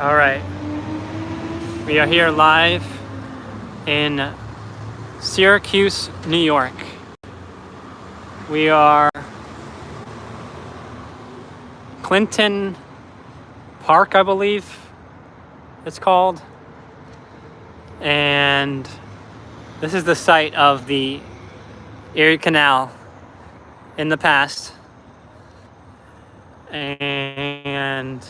All right, we are here live in Syracuse, New York. We are Clinton Park, I believe it's called. And this is the site of the Erie Canal in the past. And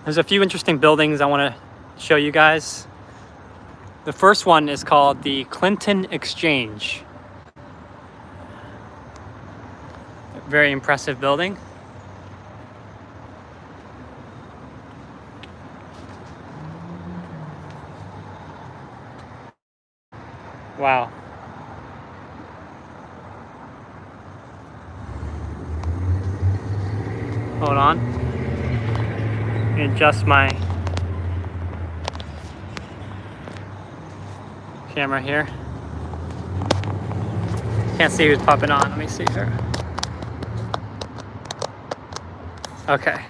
there's a few interesting buildings I want to show you guys. The first one is called the Clinton Exchange. Very impressive building. Wow. Hold on. Let me adjust my camera here. Can't see who's popping on. Let me see here. Okay.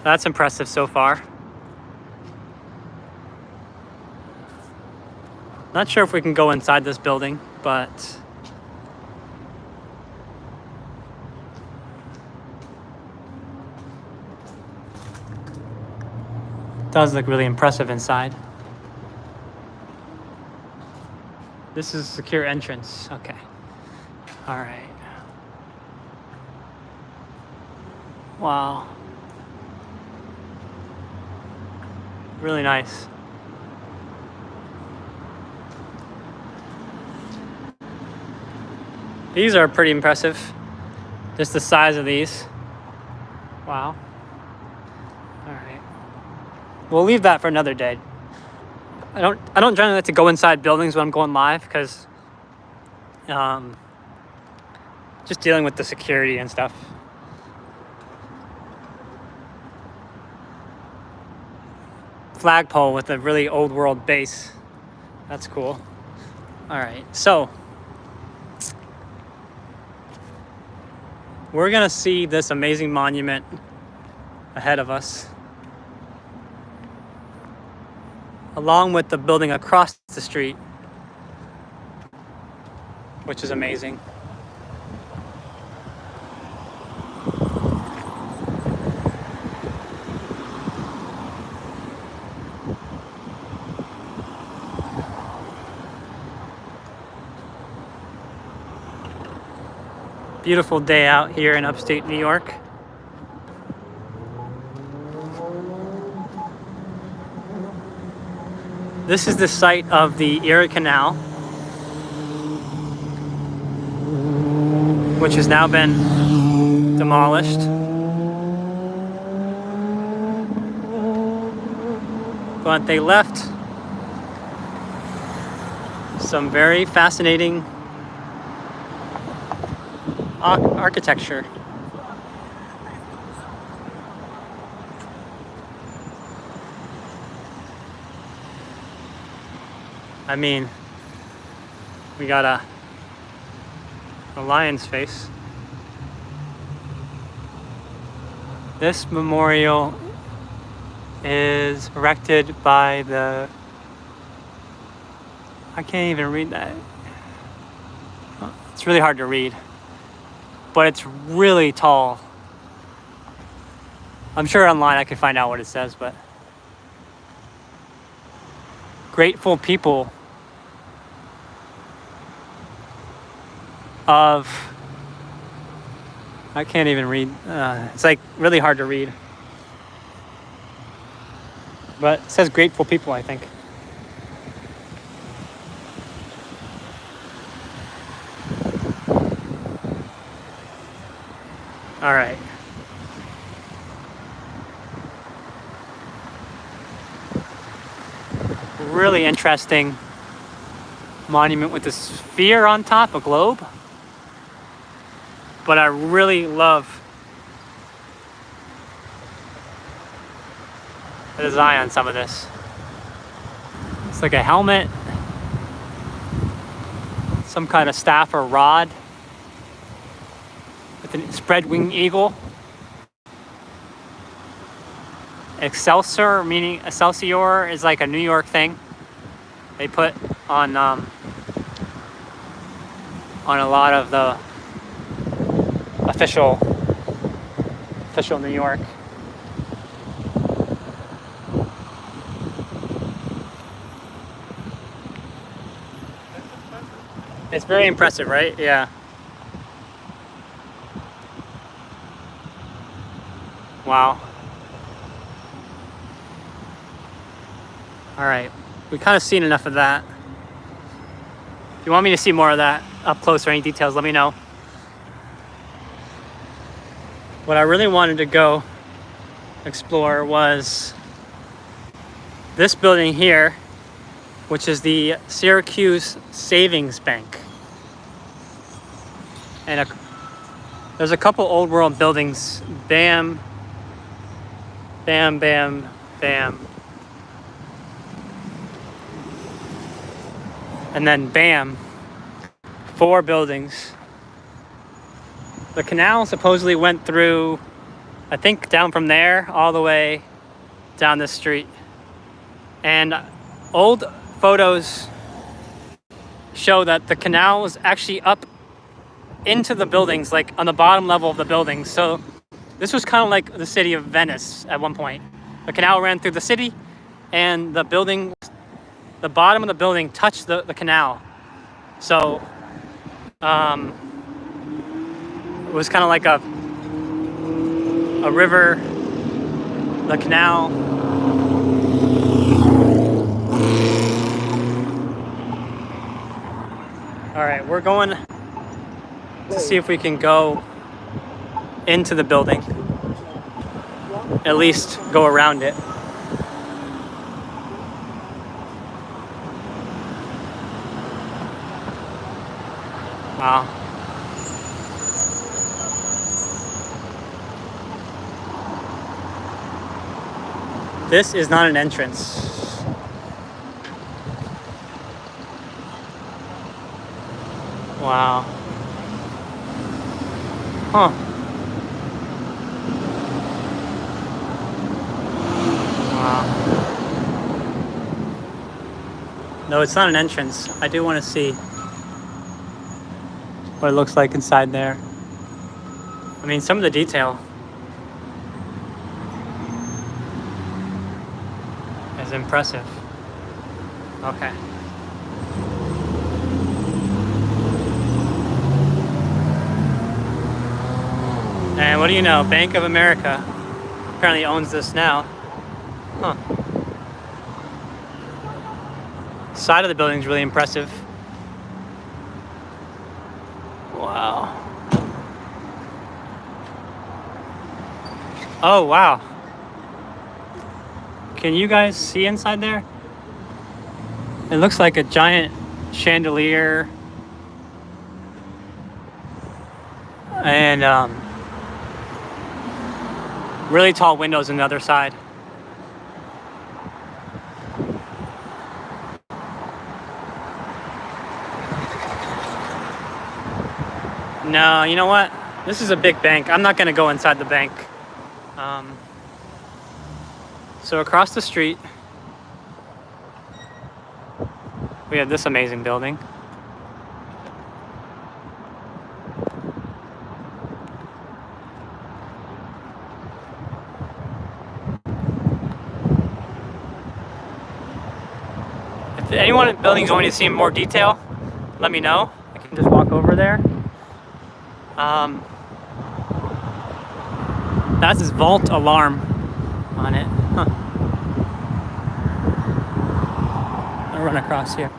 That's impressive so far. Not sure if we can go inside this building, but it does look really impressive inside. This is a secure entrance. Okay. All right. Wow. Really nice. These are pretty impressive. Just the size of these. Wow. All right. We'll leave that for another day. I don't generally like to go inside buildings when I'm going live because just dealing with the security and stuff. Flagpole with a really old world base. That's cool. All right, so we're gonna see this amazing monument ahead of us, along with the building across the street, which is amazing. Beautiful day out here in upstate New York. This is the site of the Erie Canal, which has now been demolished. But they left some very fascinating architecture. I mean, we got a lion's face. This memorial is erected by the... I can't even read that. It's really hard to read, but it's really tall. I'm sure online I can find out what it says, but grateful people of... I can't even read. It's like really hard to read. But it says grateful people, I think. All right. Really interesting monument with a sphere on top, a globe. But I really love the design on some of this. It's like a helmet, some kind of staff or rod with a spread wing eagle. Excelsior, meaning Excelsior is like a New York thing. They put on a lot of the official New York. It's very impressive, right? Yeah. Wow. All right. We kind of seen enough of that. If you want me to see more of that up close or any details, let me know. What I really wanted to go explore was this building here, which is the Syracuse Savings Bank. And there's a couple old world buildings. Bam, bam, bam, bam. And then bam, 4 buildings. The canal supposedly went through, I think, down from there all the way down the street. And old photos show that the canal was actually up into the buildings, like on the bottom level of the buildings. So this was kind of like the city of Venice at one point. The canal ran through the city, and the building, the bottom of the building touched the canal. So it was kind of like a river, the canal. All right, we're going to see if we can go into the building, at least go around it. Wow. This is not an entrance. Wow. Huh. Wow. No, it's not an entrance. I do want to see what it looks like inside there. I mean, some of the detail is impressive. Okay. And what do you know? Bank of America apparently owns this now. Huh. Side of the building is really impressive. Wow. Oh, wow. Can you guys see inside there? It looks like a giant chandelier. And really tall windows on the other side. No, you know what? This is a big bank. I'm not going to go inside the bank. So across the street, we have this amazing building. If anyone in the building is going to see more detail, let me know. I can just walk over there. That's his vault alarm on it. Huh. I'll run across here.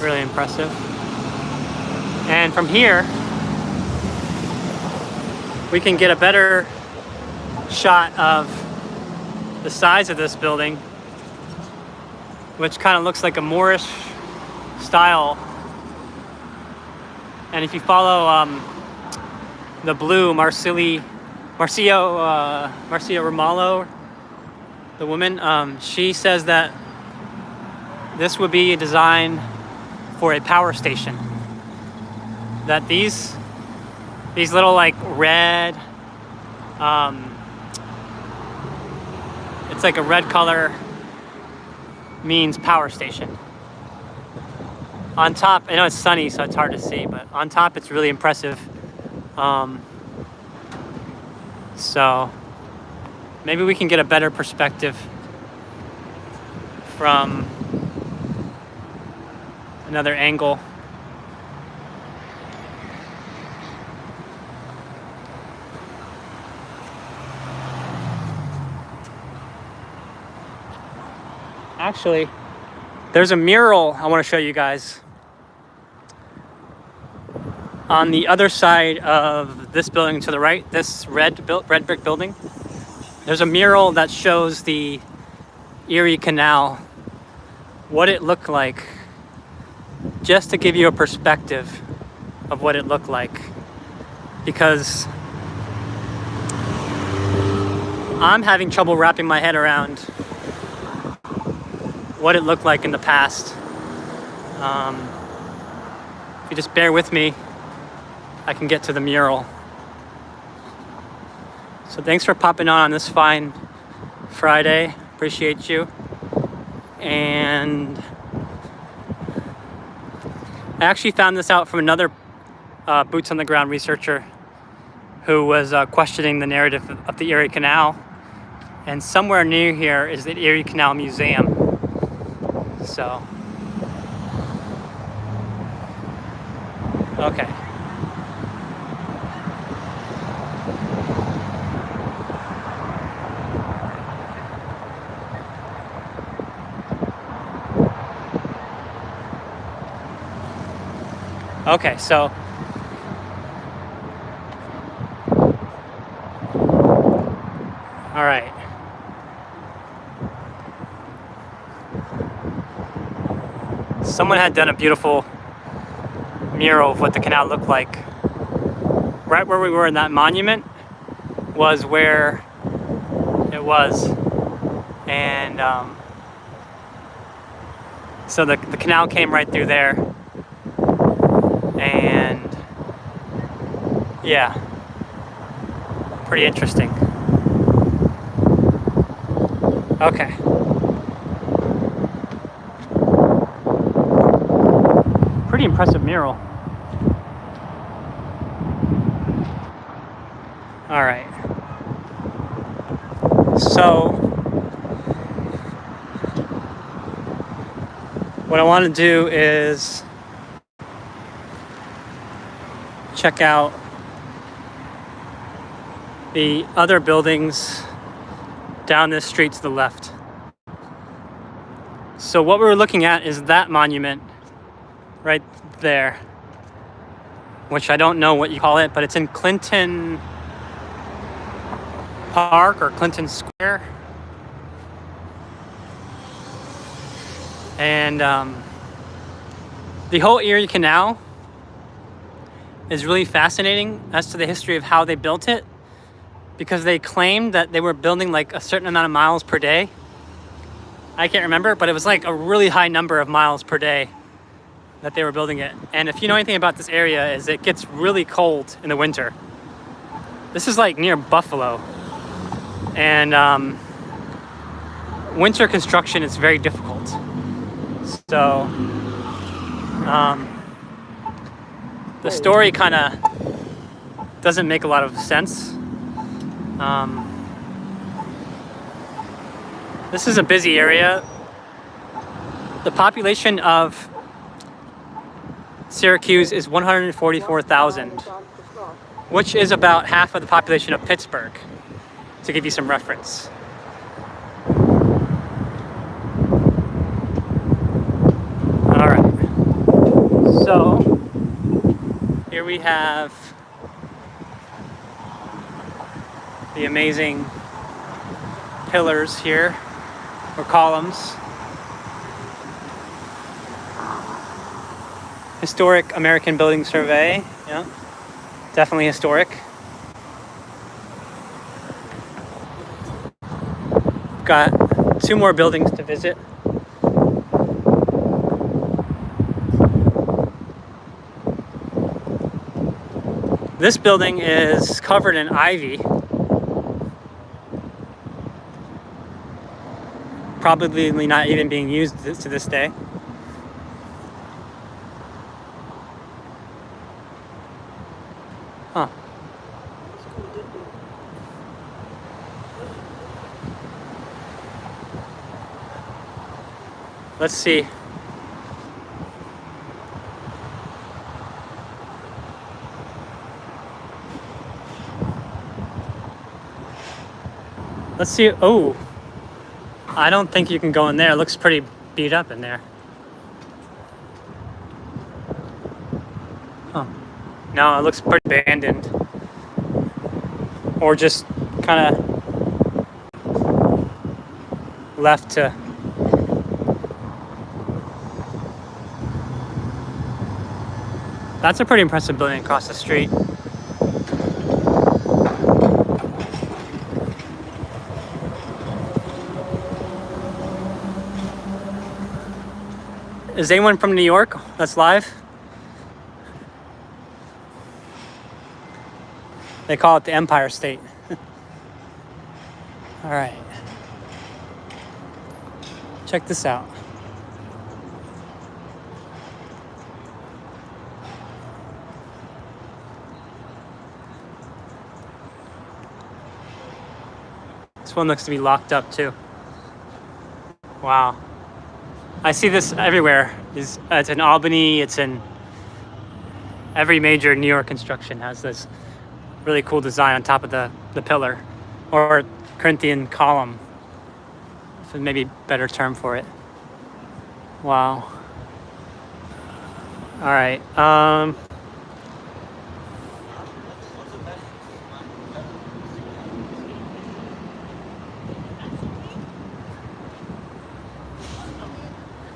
Really impressive. And from here, we can get a better shot of the size of this building, which kind of looks like a Moorish style. And if you follow the blue, Marcia Ramallo, the woman, she says that this would be a design for a power station. That these little like red, it's like a red color means power station. On top, I know it's sunny, so it's hard to see, but on top it's really impressive. So maybe we can get a better perspective from another angle. Actually, there's a mural I want to show you guys on the other side of this building to the right, this red brick building. There's a mural that shows the Erie Canal, what it looked like, just to give you a perspective of what it looked like. Because I'm having trouble wrapping my head around what it looked like in the past. If you just bear with me, I can get to the mural. So thanks for popping on this fine Friday. Appreciate you. And I actually found this out from another boots on the ground researcher who was questioning the narrative of the Erie Canal. And somewhere near here is the Erie Canal Museum. So, okay. Okay, so all right. Someone had done a beautiful mural of what the canal looked like. Right where we were in that monument was where it was. And so the canal came right through there. And yeah, pretty interesting. Okay. Pretty impressive mural. All right. So what I want to do is check out the other buildings down this street to the left. So what we're looking at is that monument right there, which I don't know what you call it, but it's in Clinton Park or Clinton Square. And the whole Erie Canal is really fascinating as to the history of how they built it, because they claimed that they were building like a certain amount of miles per day. I can't remember, but it was like a really high number of miles per day that they were building it. And if you know anything about this area, is it gets really cold in the winter. This is like near Buffalo. And winter construction is very difficult. So the story kind of doesn't make a lot of sense. This is a busy area. The population of Syracuse is 144,000, which is about half of the population of Pittsburgh, to give you some reference. All right. So here we have the amazing pillars here, or columns. Historic American Building Survey, yeah, definitely historic. Got 2 more buildings to visit. This building is covered in ivy. Probably not even being used to this day. Huh. Let's see. Let's see. Oh, I don't think you can go in there. It looks pretty beat up in there. Huh. No, it looks pretty abandoned. Or just kind of left to. That's a pretty impressive building across the street. Is anyone from New York that's live? They call it the Empire State. All right. Check this out. This one looks to be locked up too. Wow. I see this everywhere. It's in Albany, it's in every major New York construction has this really cool design on top of the pillar, or Corinthian column, for maybe a better term for it. Wow. All right.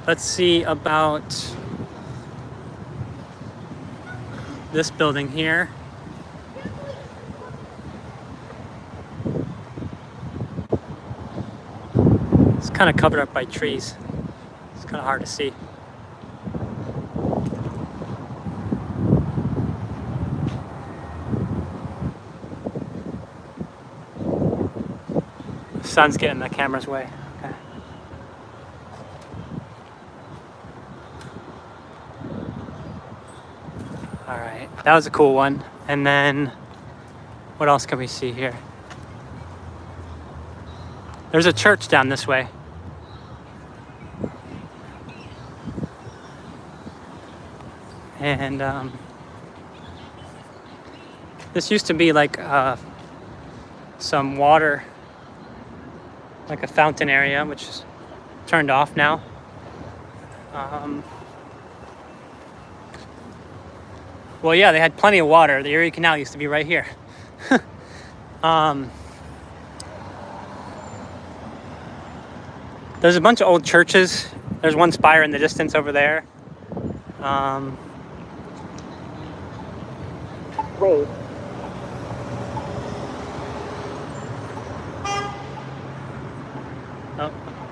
Let's see about this building here. It's kind of covered up by trees. It's kind of hard to see. The sun's getting in the camera's way. Okay. All right, that was a cool one. And then what else can we see here? There's a church down this way. And this used to be like some water, like a fountain area, which is turned off now. Well, yeah, they had plenty of water. The Erie Canal used to be right here. There's a bunch of old churches. There's one spire in the distance over there. Wait.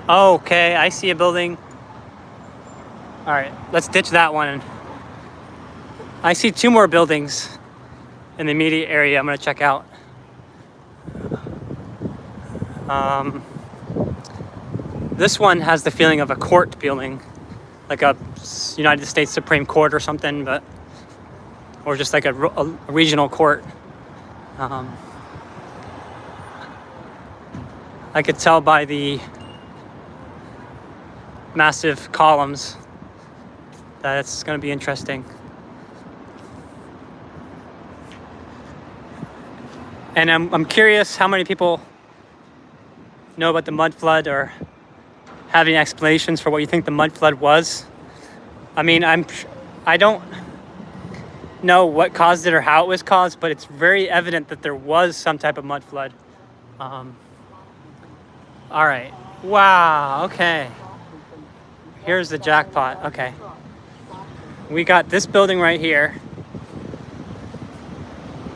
Oh, okay, I see a building. All right, let's ditch that one. I see two more buildings in the immediate area I'm gonna check out. This one has the feeling of a court building, like a United States Supreme Court or something, or just like a regional court. I could tell by the massive columns that it's going to be interesting. And I'm curious how many people know about the mud flood or have any explanations for what you think the mud flood was. I mean, I don't know what caused it or how it was caused, but it's very evident that there was some type of mud flood. All right. Wow. Okay. Here's the jackpot. Okay. We got this building right here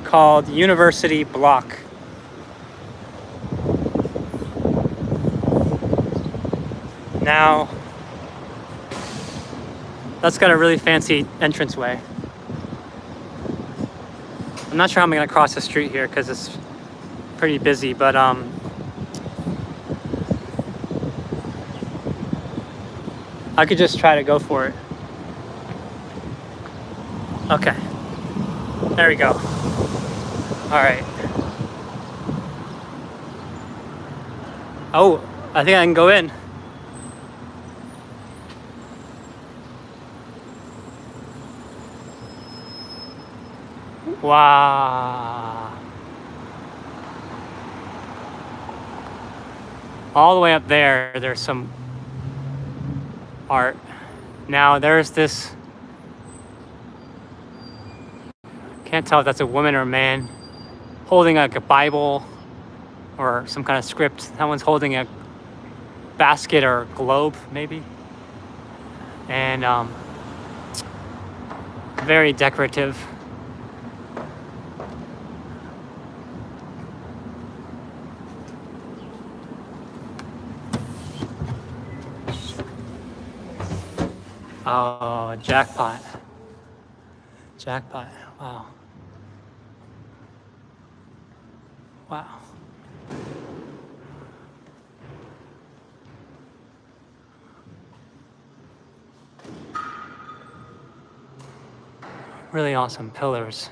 called University Block. Now, that's got a really fancy entranceway. I'm not sure how I'm gonna cross the street here because it's pretty busy, but I could just try to go for it. Okay, there we go. All right. Oh, I think I can go in. Wow. All the way up there, there's some art. Now there's this, can't tell if that's a woman or a man, holding like a Bible or some kind of script. Someone's holding a basket or a globe, maybe. And very decorative. Oh, jackpot. Jackpot. Wow. Wow. Really awesome pillars.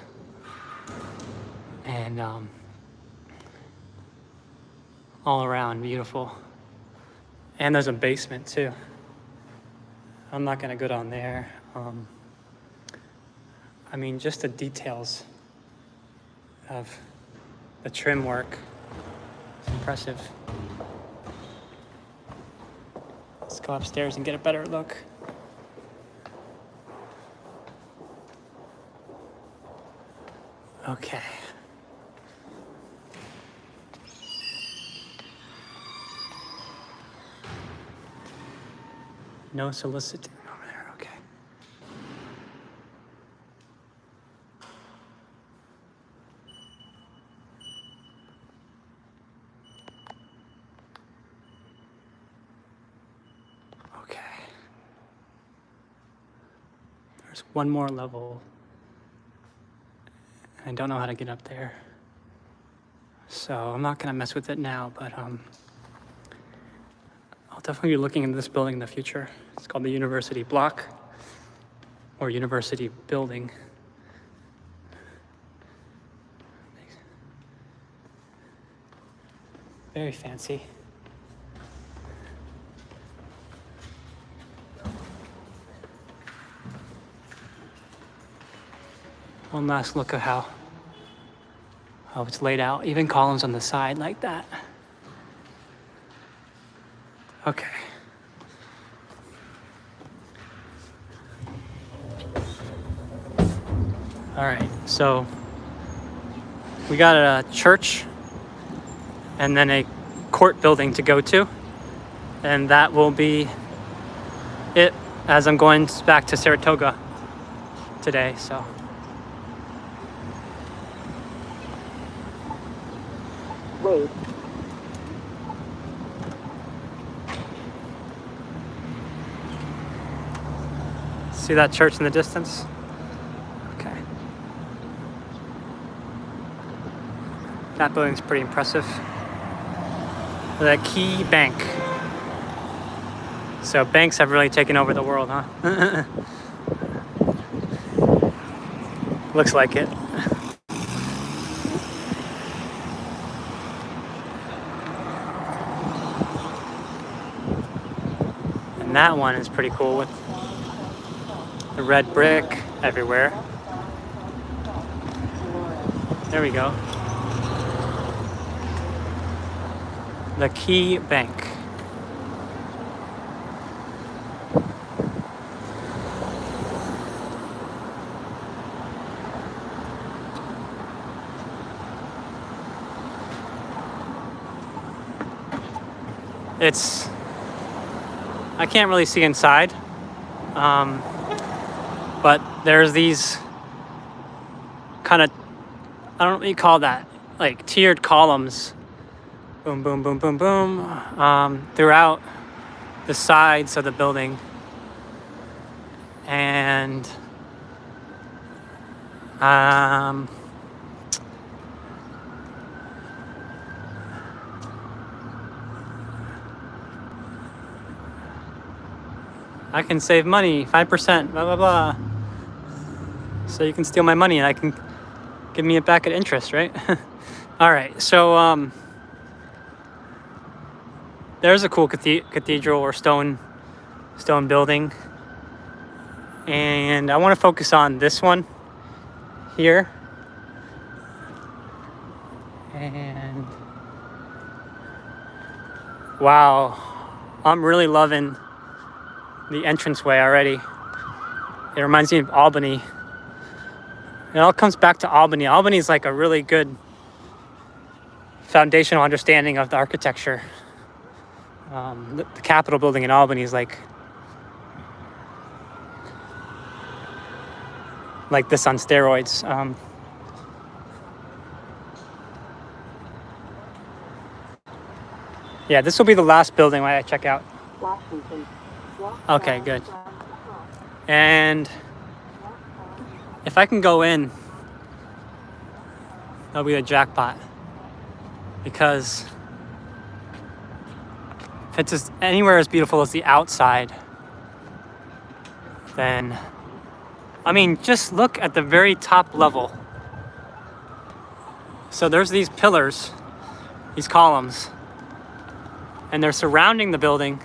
And all around beautiful. And there's a basement too. I'm not gonna go down there. I mean, just the details of the trim work. It's impressive. Let's go upstairs and get a better look. Okay. No soliciting over there, okay. Okay. There's one more level. I don't know how to get up there. So I'm not gonna mess with it now, but I'll definitely be looking into this building in the future. It's called the University Block or University Building. Very fancy. One last look at how it's laid out. Even columns on the side like that. Okay. All right, so we got a church and then a court building to go to. And that will be it as I'm going back to Saratoga today, so. Wait. See that church in the distance? Okay. That building's pretty impressive. The Key Bank. So banks have really taken over the world, huh? Looks like it. And that one is pretty cool with the red brick everywhere. There we go. The Key Bank. I can't really see inside, but there's these kind of, I don't know what you call that, like tiered columns, boom, boom, boom, boom, boom, throughout the sides of the building. And I can save money, 5%, blah, blah, blah. So you can steal my money and I can give me it back at interest, right? All right, so there's a cool cathedral or stone building. And I want to focus on this one here. And wow, I'm really loving the entranceway already. It reminds me of Albany. It all comes back to Albany. Albany is like a really good foundational understanding of the architecture. The Capitol building in Albany is like this on steroids. Yeah, this will be the last building I check out. Okay, good. And if I can go in, that'll be a jackpot. Because if it's just anywhere as beautiful as the outside, then, I mean, just look at the very top level. So there's these pillars, these columns, and they're surrounding the building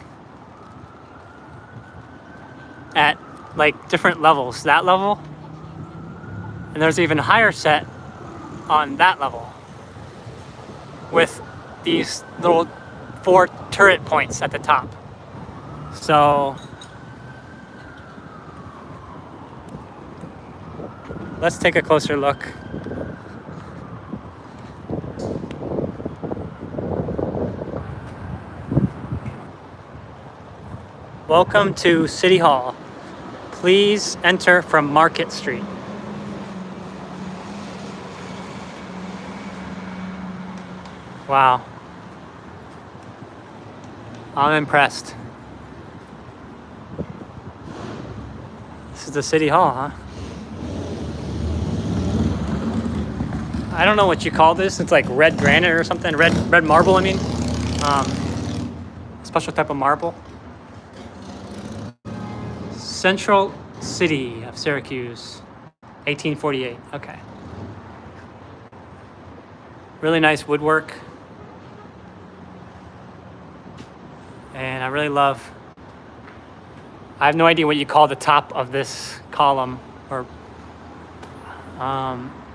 at like different levels. That level, and there's even a higher set on that level with these little 4 turret points at the top. So let's take a closer look. Welcome to City Hall. Please enter from Market Street. Wow. I'm impressed. This is the City Hall, huh? I don't know what you call this. It's like red granite or something. Red marble, I mean. Special type of marble. Central City of Syracuse, 1848. Okay. Really nice woodwork. And I really love, I have no idea what you call the top of this column, or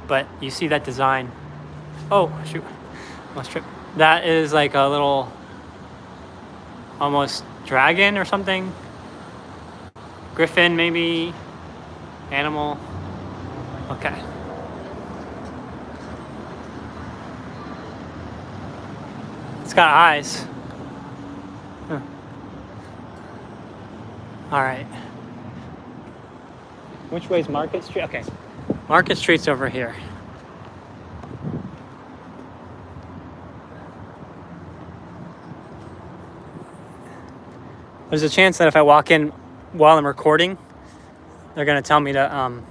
but you see that design. Oh shoot, almost tripped. That is like a little almost dragon or something. Griffin, maybe. Animal. Okay. It's got eyes. Huh. All right. Which way is Market Street? Okay. Market Street's over here. There's a chance that if I walk in while I'm recording, they're gonna tell me to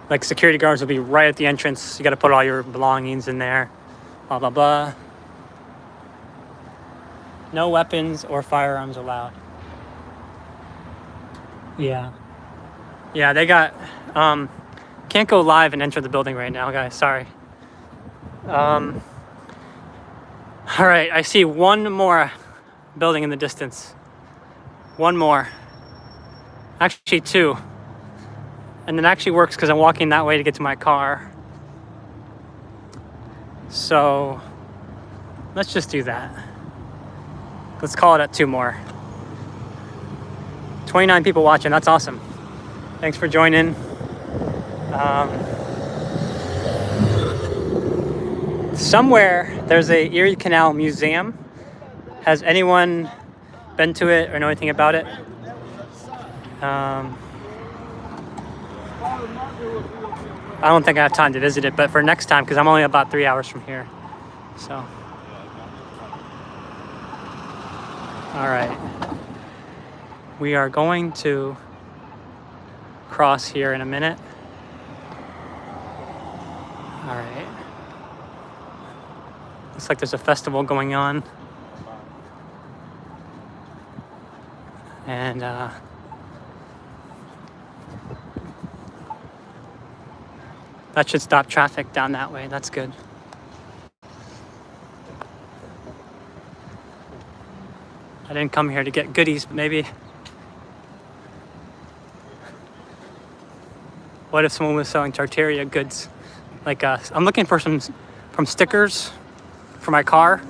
like security guards will be right at the entrance. You got to put all your belongings in there. Blah blah blah. No weapons or firearms allowed. Yeah. Yeah, they got can't go live and enter the building right now, guys. Sorry. All right, I see one more building in the distance. One more. Actually, 2. And it actually works because I'm walking that way to get to my car. So let's just do that. Let's call it at 2 more. 29 people watching. That's awesome. Thanks for joining. Somewhere there's a Erie Canal museum. Has anyone been to it or know anything about it? I don't think I have time to visit it, but for next time, because I'm only about 3 hours from here. So, all right. We are going to cross here in a minute. All right. Looks like there's a festival going on. And that should stop traffic down that way. That's good. I didn't come here to get goodies, but maybe. What if someone was selling Tartaria goods? Like, I'm looking for some stickers for my car.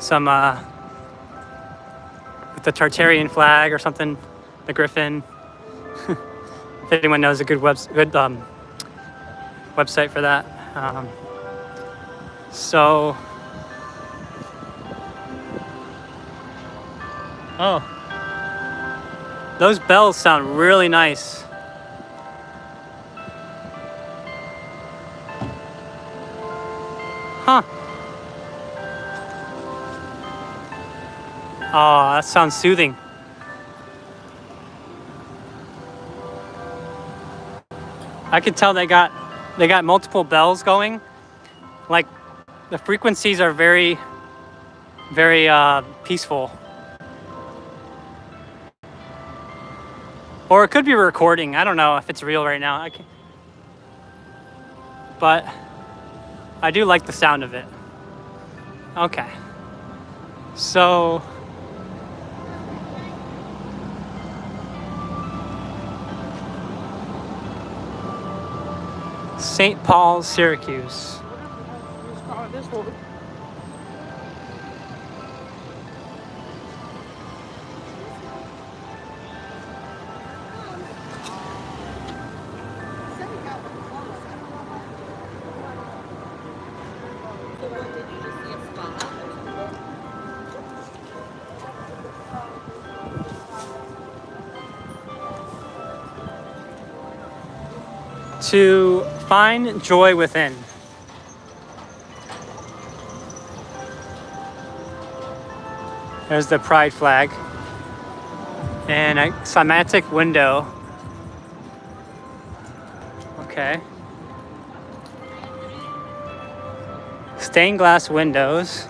Some, with the Tartarian flag or something, the griffin. If anyone knows a good website for that. So, oh, those bells sound really nice. Huh. Oh, that sounds soothing. I could tell they got multiple bells going. Like, the frequencies are very, very peaceful. Or it could be a recording. I don't know if it's real right now. But I do like the sound of it. Okay. So St. Paul, Syracuse. To find joy within. There's the pride flag. And a cymatic window. Okay. Stained glass windows.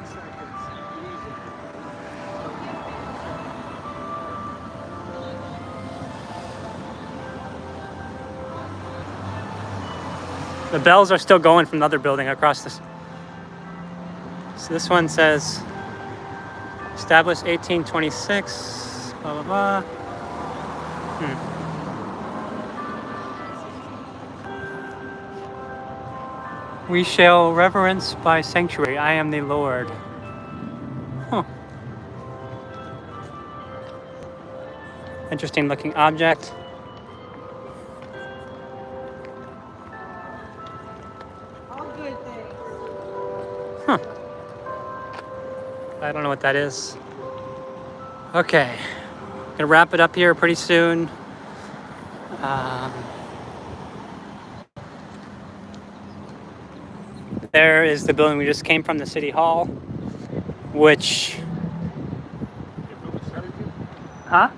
The bells are still going from the other building across this. So this one says, established 1826, blah, blah, blah. We shall reverence by sanctuary. I am the Lord. Huh. Interesting looking object. Huh. I don't know what that is. Okay. Gonna wrap it up here pretty soon. There is the building we just came from, the City Hall, which... Huh?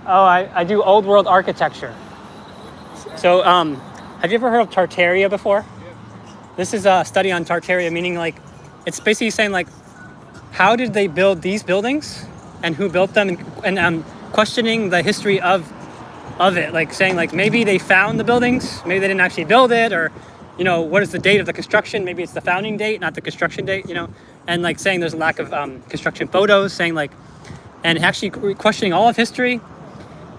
Oh, I do old world architecture. So, have you ever heard of Tartaria before? This is a study on Tartaria, meaning like, it's basically saying like, how did they build these buildings and who built them, and questioning the history of it, like saying like maybe they found the buildings, maybe they didn't actually build it, or you know, what is the date of the construction? Maybe it's the founding date, not the construction date, you know, and like saying there's a lack of construction photos, saying like, and actually questioning all of history,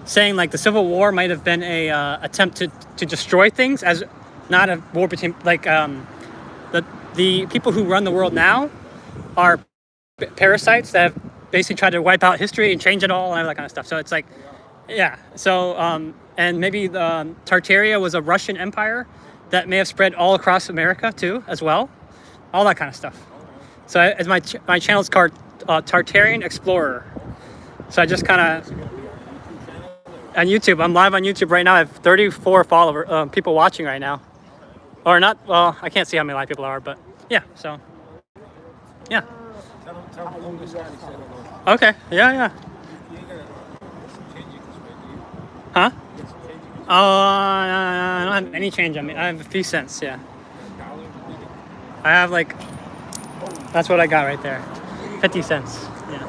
saying like the Civil War might have been a attempt to destroy things, as not a war between, like the people who run the world now are parasites that have basically tried to wipe out history and change it all and all that kind of stuff. So it's like, yeah. So and maybe the Tartaria was a Russian empire that may have spread all across America too, as well. All that kind of stuff. So as my channel is called Tartarian Explorer. So I just kind of on YouTube. I'm live on YouTube right now. I have 34 people watching right now. Or not, well, I can't see how many live people are, but yeah, so, yeah. Okay, yeah. Huh? Oh, I don't have any change on me. I have a few cents, yeah. I have like, that's what I got right there. 50 cents, yeah.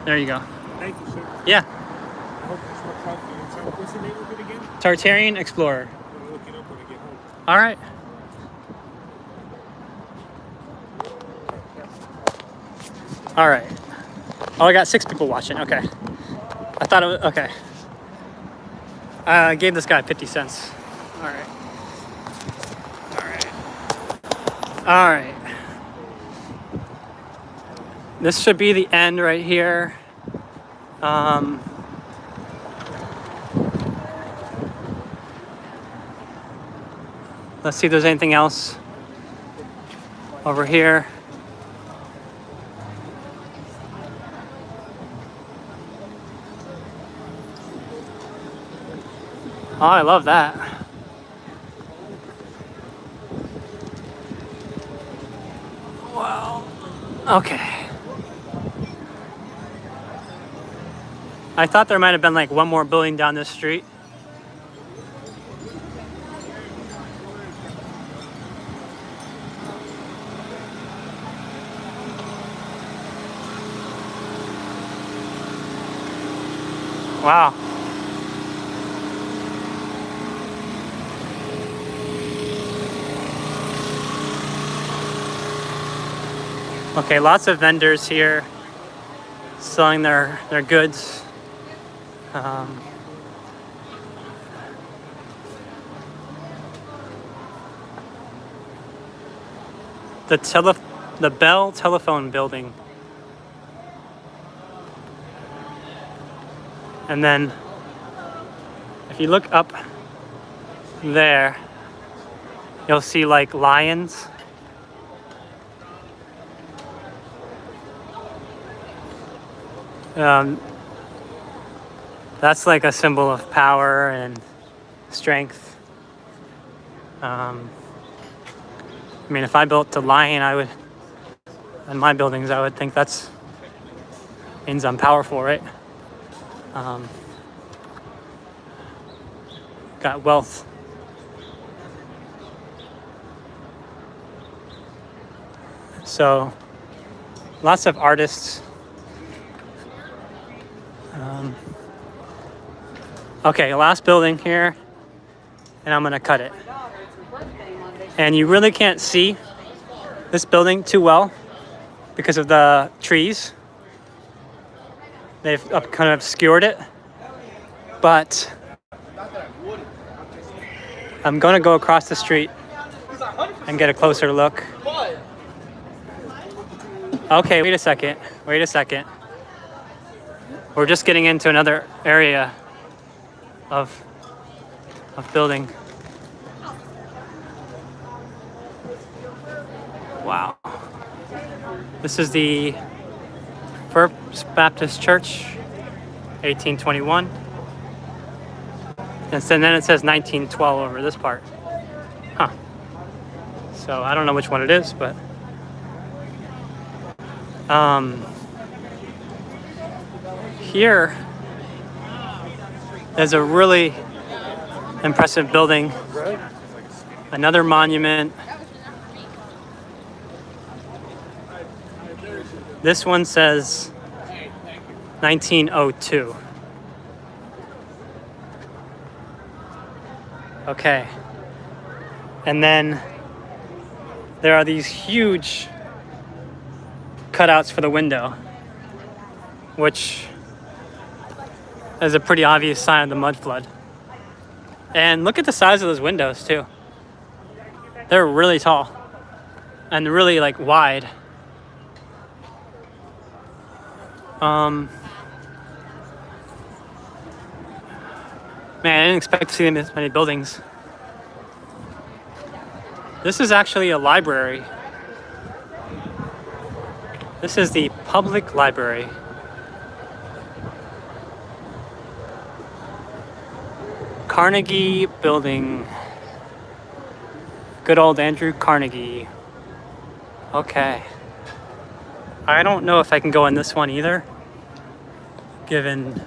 There you go. Thank you, sir. Yeah. I hope this works out for you. So, what's the name of it again? Tartarian Explorer. I'm gonna look it up when I get home. All right. All right. Oh, I got 6 people watching. Okay. I thought it was okay. I gave this guy 50 cents. All right. All right. All right. This should be the end right here. Let's see if there's anything else over here. Oh, I love that. Wow. Okay. I thought there might have been like one more building down this street. Wow. Okay, lots of vendors here selling their goods. The Bell Telephone Building. And then if you look up there, you'll see like lions. That's like a symbol of power and strength. I mean, if I built a lion, I would, in my buildings, I would think that's means I'm powerful, right? Got wealth. So, lots of artists. Okay, last building here, and I'm gonna cut it. And you really can't see this building too well because of the trees. They've kind of obscured it, but I'm gonna go across the street and get a closer look. Okay, wait a second. We're just getting into another area of building. Wow. This is the First Baptist Church, 1821. And then it says 1912 over this part. Huh. So I don't know which one it is, but here is a really impressive building. Another monument. This one says 1902. Okay. And then there are these huge cutouts for the window, which is a pretty obvious sign of the mud flood. And look at the size of those windows too. They're really tall and really like wide. Man, I didn't expect to see this many buildings. This is actually a library. This is the public library. Carnegie Building. Good old Andrew Carnegie. Okay. I don't know if I can go in this one either, given...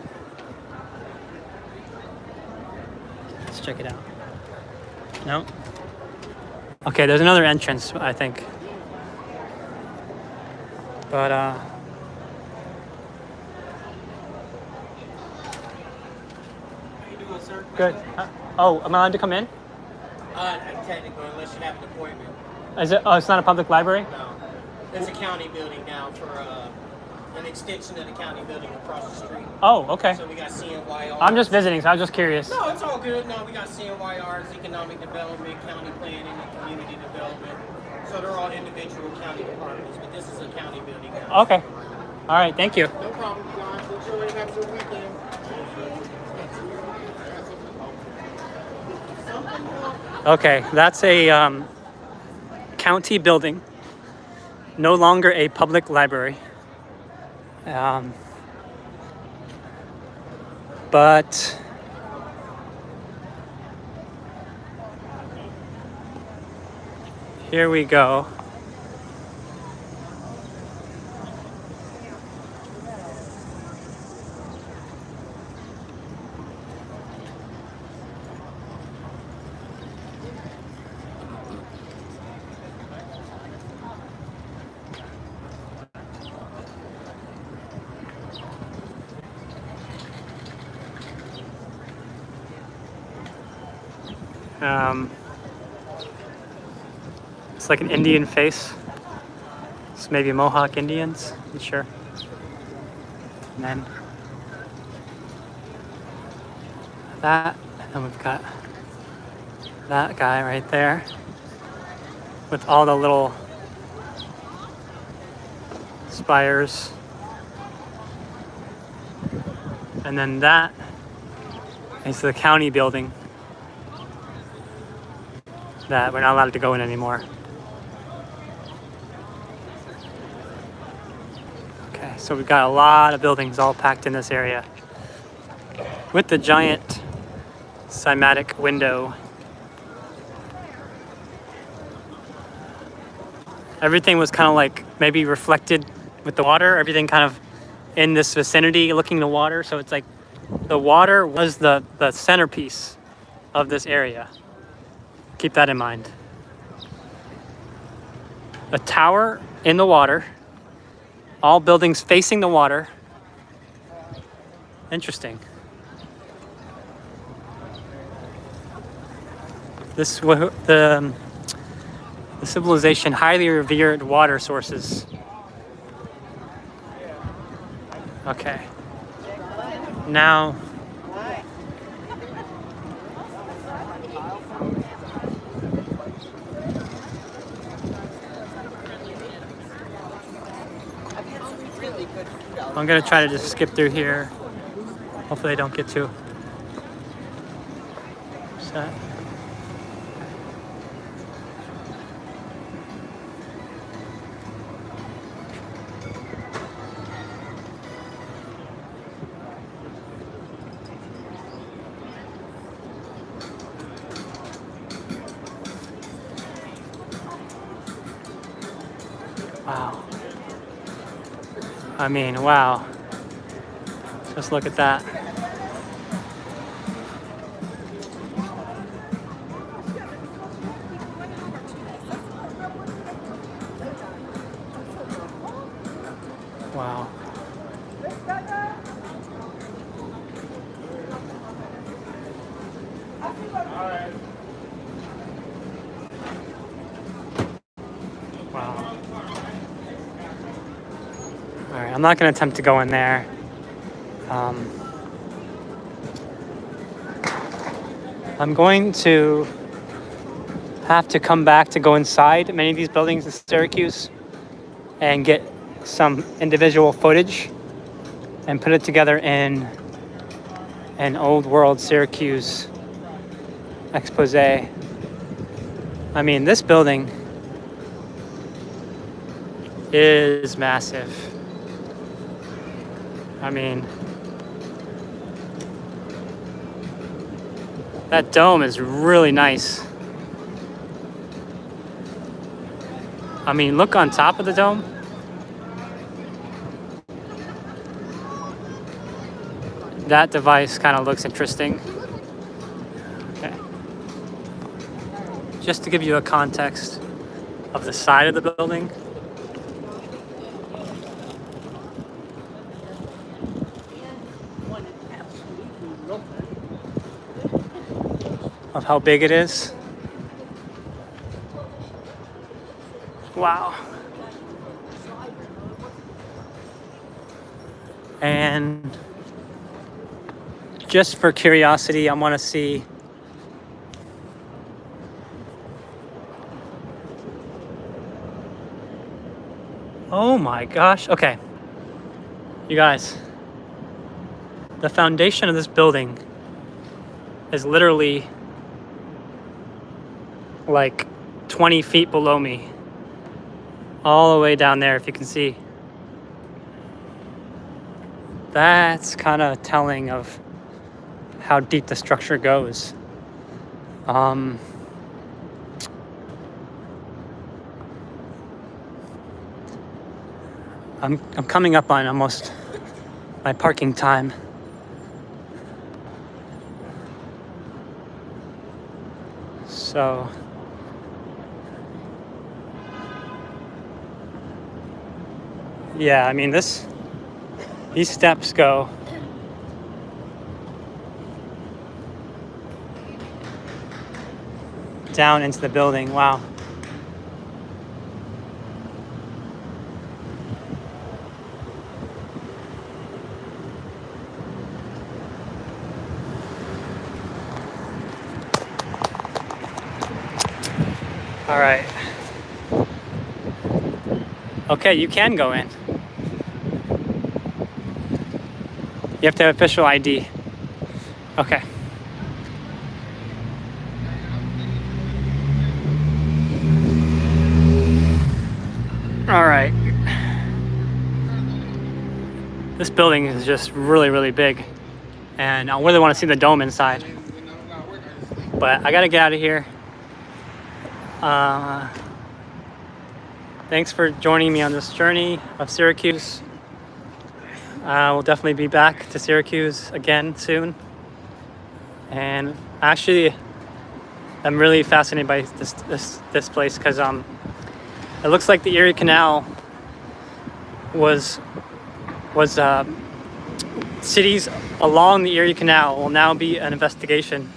Let's check it out. No? Okay, there's another entrance, I think. Good. Oh, am I allowed to come in? Technically, unless you have an appointment. Is it? Oh, it's not a public library? No. It's a county building now for an extension of the county building across the street. Oh, okay. So we got CNYR. I'm just visiting, so I was just curious. No, it's all good. No, we got CNYRs, economic development, county planning, and community development. So they're all individual county departments, but this is a county building now. Okay. All right. Thank you. No problem, guys. Enjoy and have a good weekend. Okay, that's a county building, no longer a public library. But here we go. It's like an Indian face. It's maybe Mohawk Indians, I'm sure. And then that, and we've got that guy right there with all the little spires. And then that is the county building that we're not allowed to go in anymore. Okay, so we've got a lot of buildings all packed in this area with the giant cymatic window. Everything was kind of like maybe reflected with the water, everything kind of in this vicinity looking the water. So it's like the water was the centerpiece of this area. Keep that in mind. A tower in the water, all buildings facing the water. Interesting. The civilization highly revered water sources. Okay. Now I'm gonna try to just skip through here. Hopefully I don't get too upset. Wow. I mean, wow. Just look at that. Wow. Wow. All right, I'm not going to attempt to go in there. I'm going to have to come back to go inside many of these buildings in Syracuse and get some individual footage and put it together in an old world Syracuse expose. I mean, this building is massive. I mean, that dome is really nice. I mean, look on top of the dome. That device kind of looks interesting. Okay. Just to give you a context of the side of the building. of how big it is. Wow. And just for curiosity, I want to see oh my gosh. Okay. You guys, the foundation of this building is literally like 20 feet below me. All the way down there, if you can see. That's kind of telling of how deep the structure goes. I'm coming up on almost my parking time. So yeah, I mean these steps go down into the building. Wow. All right. Okay, you can go in. You have to have official ID. Okay. All right. This building is just really, really big. And I really want to see the dome inside. But I gotta get out of here. Thanks for joining me on this journey of Syracuse. We'll definitely be back to Syracuse again soon. And actually, I'm really fascinated by this place because it looks like the Erie Canal was cities along the Erie Canal will now be an investigation.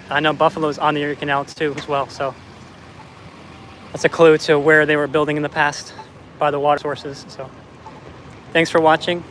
I know Buffalo's on the Erie Canal too as well, so that's a clue to where they were building in the past by the water sources. So thanks for watching.